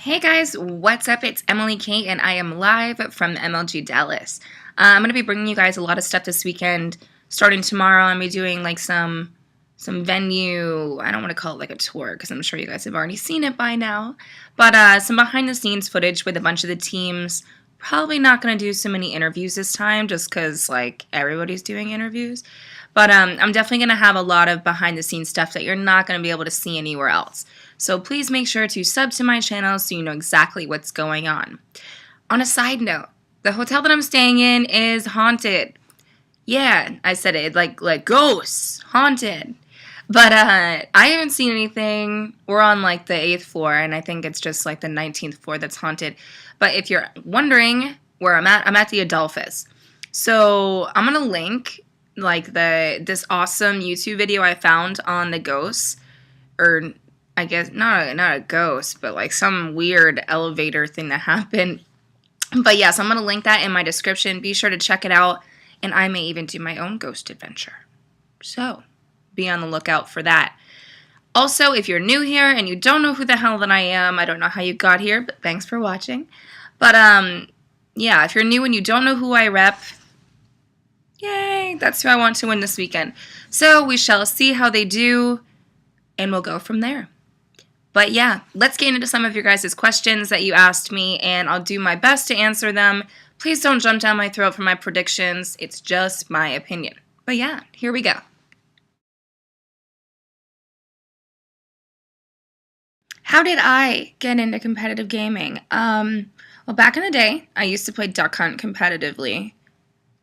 Hey guys, what's up? It's Emily Kate and I am live from MLG Dallas. I'm going to be bringing you guys a lot of stuff this weekend. Starting tomorrow, I'm going to be doing like some venue, I don't want to call it like a tour because I'm sure you guys have already seen it by now, but some behind the scenes footage with a bunch of the teams. Probably not going to do so many interviews this time just because like everybody's doing interviews. But I'm definitely going to have a lot of behind the scenes stuff that you're not going to be able to see anywhere else. So please make sure to sub to my channel so you know exactly what's going on. On a side note, the hotel that I'm staying in is haunted. Yeah, I said it, like ghosts, haunted. But I haven't seen anything. We're on like the 8th floor, and I think it's just like the 19th floor that's haunted. But if you're wondering where I'm at the Adolphus. So I'm gonna link like this awesome YouTube video I found on the ghosts, or I guess not a ghost, but like some weird elevator thing that happened. But yes, I'm going to link that in my description. Be sure to check it out, and I may even do my own ghost adventure. So, be on the lookout for that. Also, if you're new here and you don't know who the hell that I am, I don't know how you got here, but thanks for watching. But yeah, if you're new and you don't know who I rep, yay, that's who I want to win this weekend. So, we shall see how they do, and we'll go from there. But yeah, let's get into some of your guys' questions that you asked me, and I'll do my best to answer them. Please don't jump down my throat for my predictions. It's just my opinion. But yeah, here we go. How did I get into competitive gaming? Well, back in the day, I used to play Duck Hunt competitively.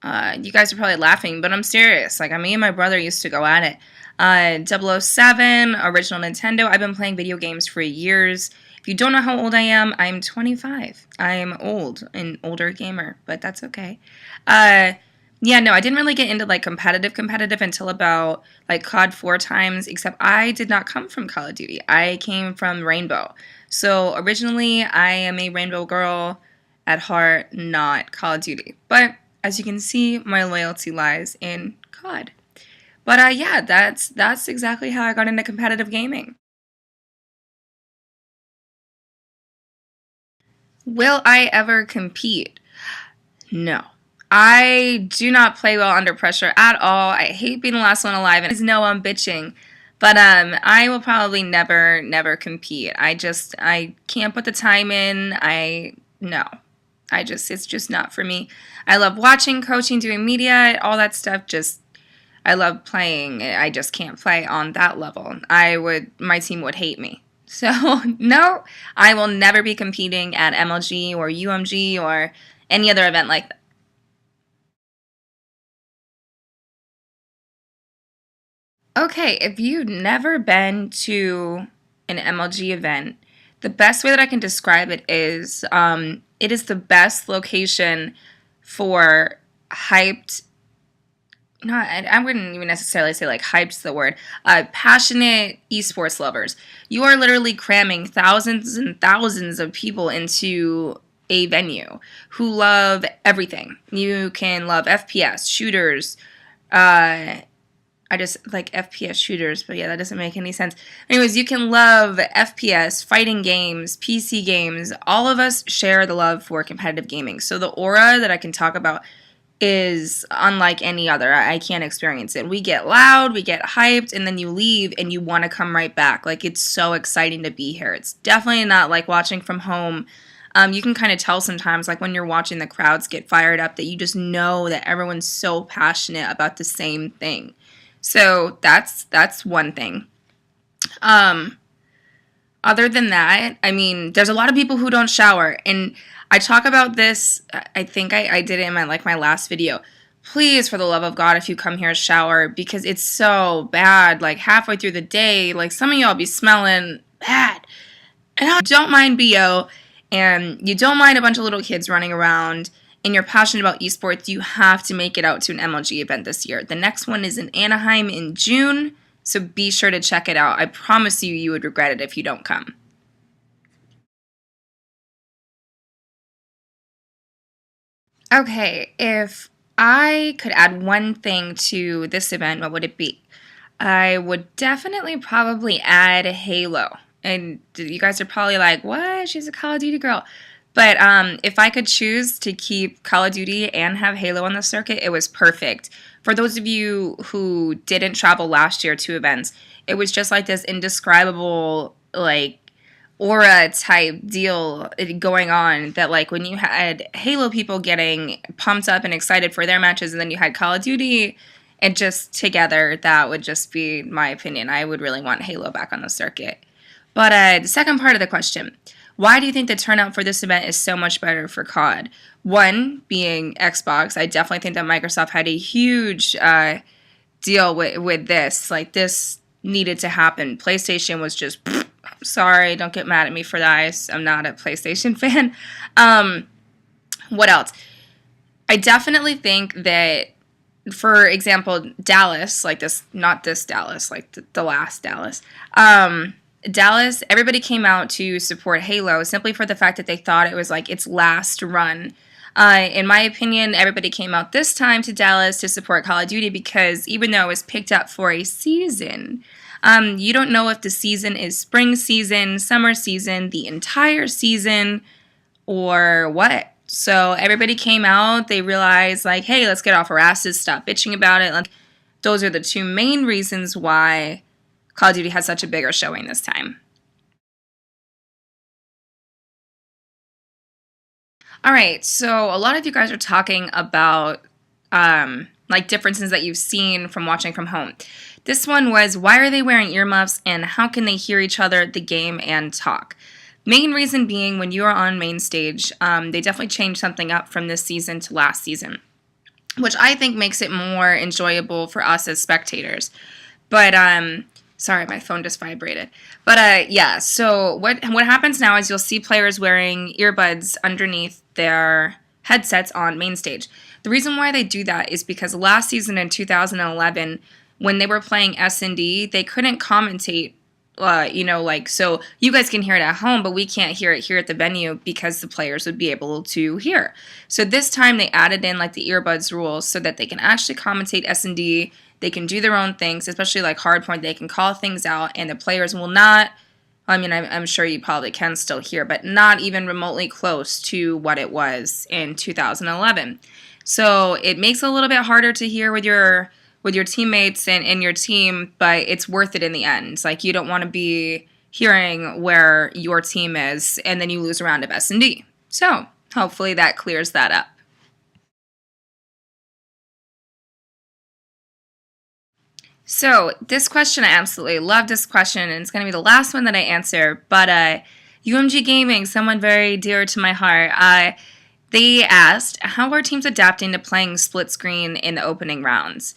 You guys are probably laughing, but I'm serious. Like, me and my brother used to go at it. 007, original Nintendo. I've been playing video games for years. If you don't know how old I am, I'm 25. I'm old, an older gamer, but that's okay. Yeah, no, I didn't really get into like competitive until about like COD 4 times, except I did not come from Call of Duty. I came from Rainbow. So originally, I am a Rainbow girl at heart, not Call of Duty. But as you can see, my loyalty lies in COD. But yeah, that's exactly how I got into competitive gaming. Will I ever compete? No. I do not play well under pressure at all. I hate being the last one alive, and I know I'm bitching. But I will probably never compete. I can't put the time in. No. It's just not for me. I love watching, coaching, doing media, all that stuff. I love playing. I just can't play on that level. My team would hate me. So, no, I will never be competing at MLG or UMG or any other event like that. Okay, if you've never been to an MLG event, the best way that I can describe it is the best location for hyped, not, I wouldn't even necessarily say like hyped's the word, passionate esports lovers. You are literally cramming thousands and thousands of people into a venue who love everything. You can love FPS, shooters, I just like FPS shooters, but yeah, that doesn't make any sense. Anyways, you can love FPS, fighting games, PC games. All of us share the love for competitive gaming. So the aura that I can talk about is unlike any other. I can't experience it. We get loud, we get hyped, and then you leave and you want to come right back. Like, it's so exciting to be here. It's definitely not like watching from home. You can kind of tell sometimes, like when you're watching the crowds get fired up, that you just know that everyone's so passionate about the same thing. So that's one thing. Other than that, I mean, there's a lot of people who don't shower, and I talk about this. I think I did it in my last video. Please, for the love of God, if you come here, shower, because it's so bad. Like halfway through the day, like some of y'all be smelling bad, and I don't mind BO, and you don't mind a bunch of little kids running around, and you're passionate about esports, you have to make it out to an MLG event this year. The next one is in Anaheim in June, so be sure to check it out. I promise you, you would regret it if you don't come. Okay, if I could add one thing to this event, what would it be? I would definitely probably add Halo. And you guys are probably like, what? She's a Call of Duty girl. But if I could choose to keep Call of Duty and have Halo on the circuit, it was perfect. For those of you who didn't travel last year to events, it was just like this indescribable, like, aura type deal going on that, like, when you had Halo people getting pumped up and excited for their matches, and then you had Call of Duty, and just together, that would just be my opinion. I would really want Halo back on the circuit. But the second part of the question, why do you think the turnout for this event is so much better for COD? One, being Xbox. I definitely think that Microsoft had a huge deal with this. Like, this needed to happen. PlayStation was just, sorry, don't get mad at me for that. I'm not a PlayStation fan. What else? I definitely think that, for example, Dallas, like this, not this Dallas, like the last Dallas. Dallas, everybody came out to support Halo simply for the fact that they thought it was like its last run. In my opinion, everybody came out this time to Dallas to support Call of Duty because even though it was picked up for a season, you don't know if the season is spring season, summer season, the entire season, or what. So everybody came out, they realized, like, hey, let's get off our asses, stop bitching about it. Like, those are the two main reasons why Call of Duty has such a bigger showing this time. All right, so a lot of you guys are talking about like differences that you've seen from watching from home. This one was, why are they wearing earmuffs and how can they hear each other at the game and talk? Main reason being, when you are on main stage, they definitely changed something up from this season to last season, which I think makes it more enjoyable for us as spectators. But sorry, my phone just vibrated. But yeah, so what happens now is you'll see players wearing earbuds underneath their headsets on main stage. The reason why they do that is because last season in 2011, when they were playing S&D, they couldn't commentate, like, so you guys can hear it at home, but we can't hear it here at the venue because the players would be able to hear. So this time they added in, like, the earbuds rules so that they can actually commentate S&D. They can do their own things, especially like Hardpoint. They can call things out, and the players will not, I mean, I'm sure you probably can still hear, but not even remotely close to what it was in 2011. So it makes it a little bit harder to hear with your teammates and your team, but it's worth it in the end. It's like, you don't want to be hearing where your team is, and then you lose a round of S&D. So hopefully that clears that up. So this question, I absolutely love this question, and it's going to be the last one that I answer. But UMG Gaming, someone very dear to my heart, they asked, how are teams adapting to playing split screen in the opening rounds?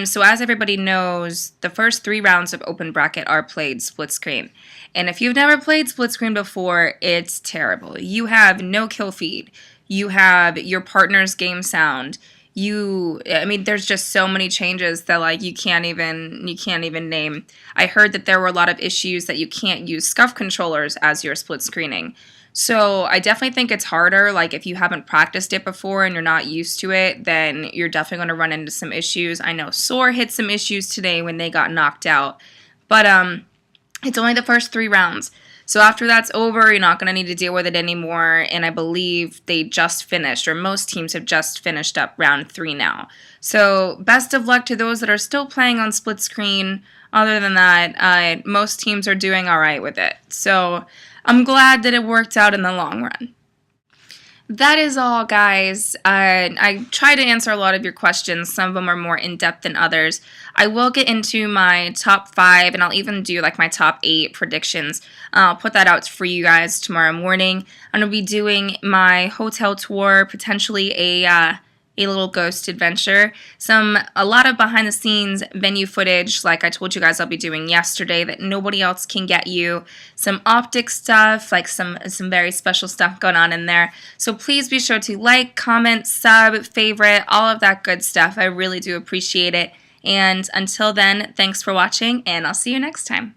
So as everybody knows, the first 3 rounds of open bracket are played split screen. And if you've never played split screen before, it's terrible. You have no kill feed. You have your partner's game sound. There's just so many changes that, like, you can't even name. I heard that there were a lot of issues that you can't use SCUF controllers as you're split screening. So I definitely think it's harder. Like, if you haven't practiced it before and you're not used to it, then you're definitely going to run into some issues. I know SOAR hit some issues today when they got knocked out. But it's only the first 3 rounds. So after that's over, you're not going to need to deal with it anymore. And I believe they just finished, or most teams have just finished up round 3 now. So best of luck to those that are still playing on split screen. Other than that, most teams are doing all right with it. So I'm glad that it worked out in the long run. That is all, guys. I try to answer a lot of your questions. Some of them are more in-depth than others. I will get into my top 5, and I'll even do, like, my top 8 predictions. I'll put that out for you guys tomorrow morning. I'm going to be doing my hotel tour, potentially a little ghost adventure. A lot of behind the scenes venue footage, like I told you guys I'll be doing yesterday, that nobody else can get you. Some optic stuff, like some very special stuff going on in there. So please be sure to like, comment, sub, favorite, all of that good stuff. I really do appreciate it. And until then, thanks for watching, and I'll see you next time.